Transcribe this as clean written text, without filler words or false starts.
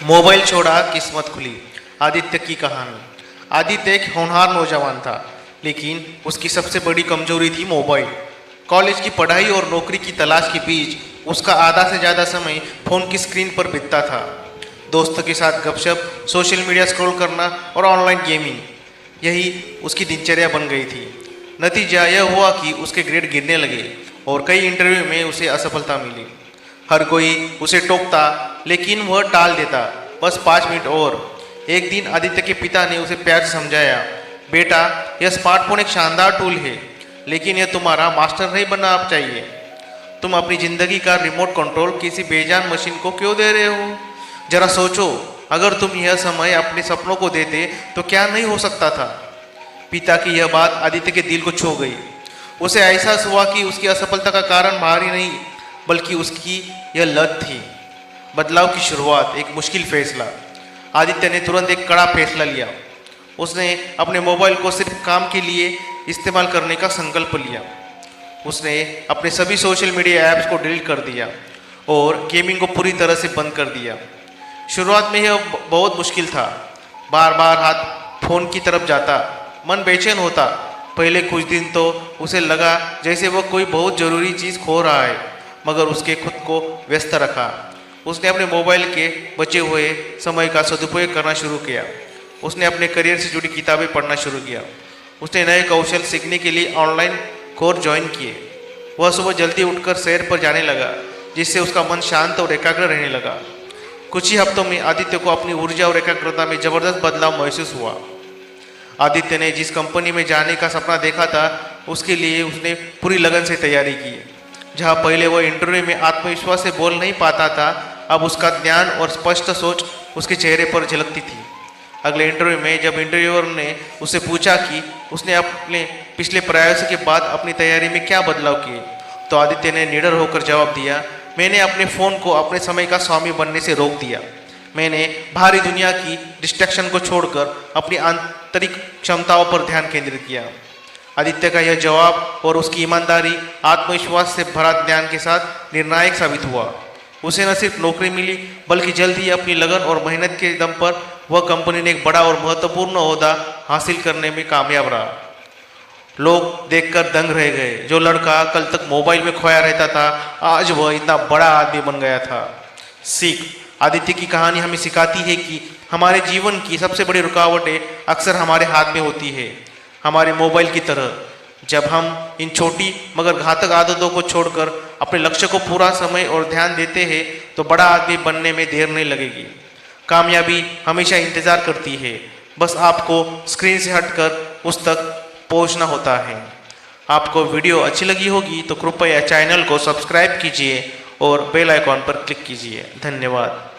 Mobile छोड़ा किस्मत खुली। आदित्य की कहानी। आदित्य एक होनहार नौजवान था, लेकिन उसकी सबसे बड़ी कमजोरी थी मोबाइल। कॉलेज की पढ़ाई और नौकरी की तलाश के बीच उसका आधा से ज़्यादा समय फ़ोन की स्क्रीन पर बीतता था। दोस्तों के साथ गपशप, सोशल मीडिया स्क्रॉल करना और ऑनलाइन गेमिंग, यही उसकी दिनचर्या बन गई थी। नतीजा यह हुआ कि उसके ग्रेड गिरने लगे और कई इंटरव्यू में उसे असफलता मिली। हर कोई उसे टोकता, लेकिन वह टाल देता, बस 5 मिनट और। एक दिन आदित्य के पिता ने उसे प्यार से समझाया, बेटा, यह स्मार्टफोन एक शानदार टूल है, लेकिन यह तुम्हारा मास्टर नहीं बनना चाहिए। तुम अपनी जिंदगी का रिमोट कंट्रोल किसी बेजान मशीन को क्यों दे रहे हो? जरा सोचो, अगर तुम यह समय अपने सपनों को देते तो क्या नहीं हो सकता था। पिता की यह बात आदित्य के दिल को छू गई। उसे एहसास हुआ कि उसकी असफलता का कारण बाहरी नहीं, बल्कि उसकी यह लत थी। बदलाव की शुरुआत, एक मुश्किल फैसला। आदित्य ने तुरंत एक कड़ा फैसला लिया। उसने अपने मोबाइल को सिर्फ काम के लिए इस्तेमाल करने का संकल्प लिया। उसने अपने सभी सोशल मीडिया ऐप्स को डिलीट कर दिया और गेमिंग को पूरी तरह से बंद कर दिया। शुरुआत में यह बहुत मुश्किल था। बार बार हाथ फोन की तरफ जाता, मन बेचैन होता। पहले कुछ दिन तो उसे लगा जैसे वह कोई बहुत ज़रूरी चीज़ खो रहा है, मगर उसके खुद को व्यस्त रखा। उसने अपने मोबाइल के बचे हुए समय का सदुपयोग करना शुरू किया। उसने अपने करियर से जुड़ी किताबें पढ़ना शुरू किया। उसने नए कौशल सीखने के लिए ऑनलाइन कोर्स ज्वाइन किए। वह सुबह जल्दी उठकर सैर पर जाने लगा, जिससे उसका मन शांत और एकाग्र रहने लगा। कुछ ही हफ्तों में आदित्य को अपनी ऊर्जा और एकाग्रता में जबरदस्त बदलाव महसूस हुआ। आदित्य ने जिस कंपनी में जाने का सपना देखा था, उसके लिए उसने पूरी लगन से तैयारी की। जहां पहले वह इंटरव्यू में आत्मविश्वास से बोल नहीं पाता था, अब उसका ज्ञान और स्पष्ट सोच उसके चेहरे पर झलकती थी। अगले इंटरव्यू में जब इंटरव्यूअर ने उससे पूछा कि उसने अपने पिछले प्रयासों के बाद अपनी तैयारी में क्या बदलाव किए, तो आदित्य ने निडर होकर जवाब दिया, मैंने अपने फ़ोन को अपने समय का स्वामी बनने से रोक दिया। मैंने बाहरी दुनिया की डिस्ट्रैक्शन को छोड़कर अपनी आंतरिक क्षमताओं पर ध्यान केंद्रित किया। आदित्य का यह जवाब और उसकी ईमानदारी आत्मविश्वास से भरा ध्यान के साथ निर्णायक साबित हुआ। उसे न सिर्फ नौकरी मिली, बल्कि जल्द ही अपनी लगन और मेहनत के दम पर वह कंपनी ने एक बड़ा और महत्वपूर्ण ओहदा हासिल करने में कामयाब रहा। लोग देखकर दंग रह गए। जो लड़का कल तक मोबाइल में खोया रहता था, आज वह इतना बड़ा आदमी बन गया था। सीख। आदित्य की कहानी हमें सिखाती है कि हमारे जीवन की सबसे बड़ी रुकावटें अक्सर हमारे हाथ में होती है, हमारे मोबाइल की तरह। जब हम इन छोटी मगर घातक आदतों को छोड़कर अपने लक्ष्य को पूरा समय और ध्यान देते हैं, तो बड़ा आदमी बनने में देर नहीं लगेगी। कामयाबी हमेशा इंतज़ार करती है, बस आपको स्क्रीन से हटकर उस तक पहुंचना होता है। आपको वीडियो अच्छी लगी होगी तो कृपया चैनल को सब्सक्राइब कीजिए और बेल आइकॉन पर क्लिक कीजिए। धन्यवाद।